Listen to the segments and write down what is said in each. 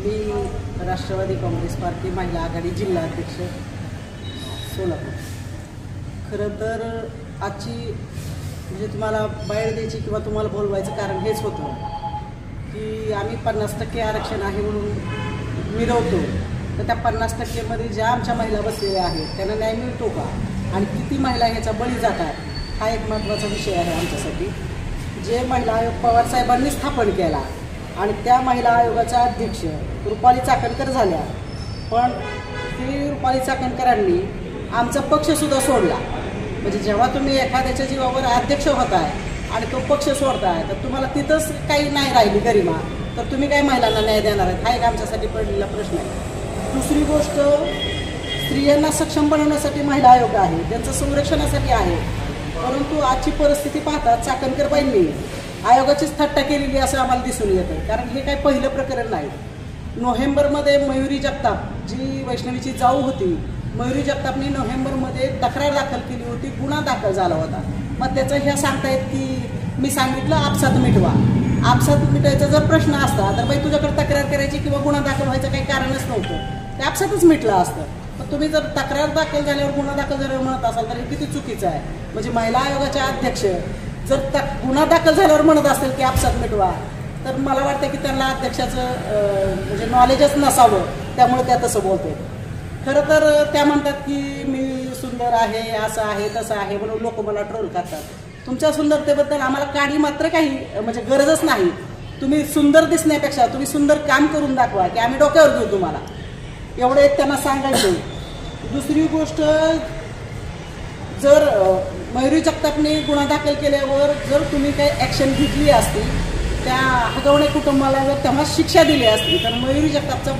मी Rashtrawadi Congress party महिला आघाडी जिल्हा अध्यक्ष सोलापूर। खरं तर आजची म्हणजे तुम्हाला बाहेर द्यायची किंवा तुम्हाला बोलवायचं कारण हेच होतं की आम्ही 50% आरक्षण आहे म्हणून मिरवतो, तर त्या 50%मध्ये ज्या आमच्या महिला बसलेल्या आहेत त्यांना न्याय मिळतो का आणि किती महिला ह्याचा बळी जातात हा एक महत्त्वाचा विषय आहे आमच्यासाठी। जे महिला आयोग पवारसाहेबांनी स्थापन केला आणि त्या महिला आयोगाच्या अध्यक्ष रुपाली चाकणकर झाल्या, पण ती रुपाली चाकणकरांनी आमचा पक्षसुद्धा सोडला। म्हणजे जेव्हा तुम्ही एखाद्याच्या जीवावर अध्यक्ष होताय आणि तो पक्ष सोडताय तर तुम्हाला तिथंच काही नाही राहिली गरिमा, तर तुम्ही काय महिलांना न्याय देणार आहेत हा एक आमच्यासाठी पडलेला प्रश्न आहे। दुसरी गोष्ट, स्त्रियांना सक्षम बनवण्यासाठी महिला आयोग आहे, त्यांचं संरक्षणासाठी आहे, परंतु आजची परिस्थिती पाहता चाकणकरबाईंनी आयोगाचीच थट्टा केलेली असं आम्हाला दिसून येतं। कारण हे काही पहिलं प्रकरण नाही। नोव्हेंबरमध्ये मयुरी जगताप जी वैष्णवीची जाऊ होती, मयुरी जगतापनी नोव्हेंबरमध्ये तक्रार दाखल केली होती, गुन्हा दाखल झाला होता। मग त्याचं हे सांगतायत की मी सांगितलं आपसात मिटवा। आपसात मिटायचा जर प्रश्न असता तर बाई तुझ्याकडे तक्रार करायची किंवा गुन्हा दाखल व्हायचं काही कारणच नव्हतं, ते आपसातच मिटलं असतं। पण तुम्ही जर तक्रार दाखल झाल्यावर गुन्हा दाखल झाल्यावर म्हणत असाल तर हे किती चुकीचं आहे। म्हणजे महिला आयोगाच्या अध्यक्ष जर गुन्हा दाखल झाल्यावर म्हणत असेल की आपसात मिटवा, तर मला वाटतं की त्यांना अध्यक्षाचं म्हणजे नॉलेजच नसावं, त्यामुळे त्या तसं बोलते। खरं तर त्या म्हणतात की मी सुंदर आहे, असं आहे तसं आहे म्हणून लोक मला ट्रोल करतात। तुमच्या सुंदरतेबद्दल आम्हाला काडी मात्र काही म्हणजे गरजच नाही। तुम्ही सुंदर दिसण्यापेक्षा तुम्ही सुंदर काम करून दाखवा की आम्ही डोक्यावर घेऊ तुम्हाला, एवढं एक त्यांना सांगायचं। दुसरी गोष्ट, जर मयुरी जगतापने गुन्हा दाखल केल्यावर जर तुम्ही काही ॲक्शन घेतली असती, त्या हगवणे कुटुंबाला जर तेव्हा शिक्षा दिली असती तर मयुरी जगतापचा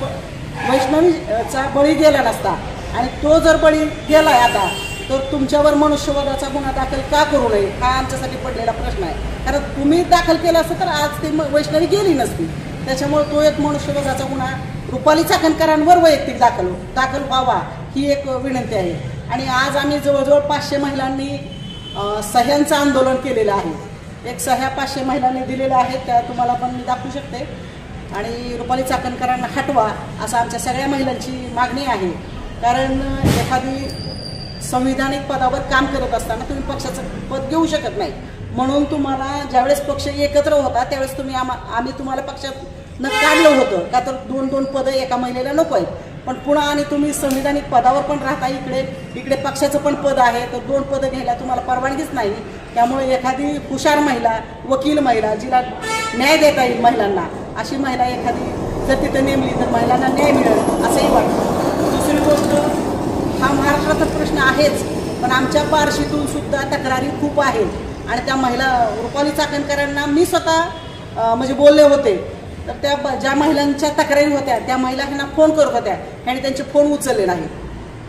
वैष्णवीचा बळी गेला नसता। आणि तो जर बळी गेलाय आता तर तुमच्यावर मनुष्यवधाचा गुन्हा दाखल का करू नये हा आमच्यासाठी पडलेला प्रश्न आहे। कारण तुम्ही दाखल केला असतं तर आज ती वैष्णवी गेली नसती। त्याच्यामुळे तो एक मनुष्यवधाचा गुन्हा रुपाली चाकणकरांवर वैयक्तिक दाखल व्हावा ही एक विनंती आहे। आणि आज आम्ही जवळजवळ 500 महिलांनी सह्यांचं आंदोलन केलेलं आहे। एक सह्या 500 महिलांनी दिलेल्या आहेत, त्या तुम्हाला पण मी दाखवू शकते। आणि रुपाली चाकणकरांना हटवा असं आमच्या सगळ्या महिलांची मागणी आहे। कारण एखादी संविधानिक पदावर काम करत असताना तुम्ही पक्षाचं पद घेऊ शकत नाही, म्हणून तुम्हाला ज्यावेळेस पक्ष एकत्र होता त्यावेळेस तुम्ही आम्ही तुम्हाला पक्षात काढलं होतं का, तर 2-2 पदं एका महिलेला नको आहेत। पण पुन्हा आणि तुम्ही संविधानिक पदावर पण राहता, इकडे पक्षाचं पण पद आहे, तर 2 पदं घ्यायला तुम्हाला परवानगीच नाही। त्यामुळे एखादी हुशार महिला, वकील महिला, जिला न्याय देता येईल महिलांना, अशी महिला एखादी जर तिथं नेमली तर महिलांना न्याय मिळेल असंही वाटतं। दुसरी गोष्ट, हा महाराष्ट्राचा प्रश्न आहेच, पण आमच्या बार्शीतून सुद्धा तक्रारी खूप आहेत। आणि त्या महिला रुपाली चाकणकरांना मी स्वतः म्हणजे बोलले होते, तर त्या ज्या महिलांच्या तक्रारी होत्या त्या महिलांना फोन करत होत्या, ह्याने त्यांचे फोन उचलले नाही।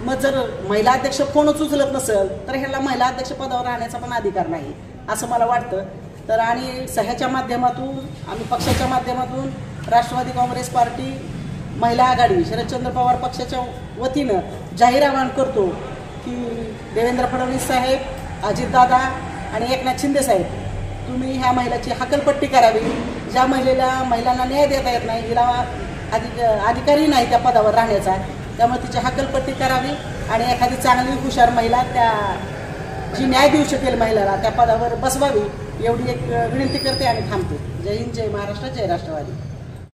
मग जर महिला अध्यक्ष फोनच उचलत नसेल तर ह्याला महिला अध्यक्ष पदावर राहण्याचा पण अधिकार नाही असं मला वाटतं। तर आणि सह्याच्या माध्यमातून आम्ही पक्षाच्या माध्यमातून राष्ट्रवादी काँग्रेस पार्टी महिला आघाडी शरदचंद्र पवार पक्षाच्या वतीनं जाहीर आवाहन करतो की देवेंद्र फडणवीस साहेब, अजितदादा आणि एकनाथ शिंदे साहेब, तुम्ही ह्या महिलाची हकलपट्टी करावी। ज्या महिलांना न्याय देता येत नाही, हिला अधिकारही नाही त्या पदावर राहण्याचा, त्यामुळे तिची हकलपट्टी करावी आणि एखादी चांगली हुशार महिला त्या जी न्याय देऊ शकेल महिलाला त्या पदावर बसवावी, एवढी एक विनंती करते आणि थांबते। जय हिंद, जय महाराष्ट्र, जय राष्ट्रवादी।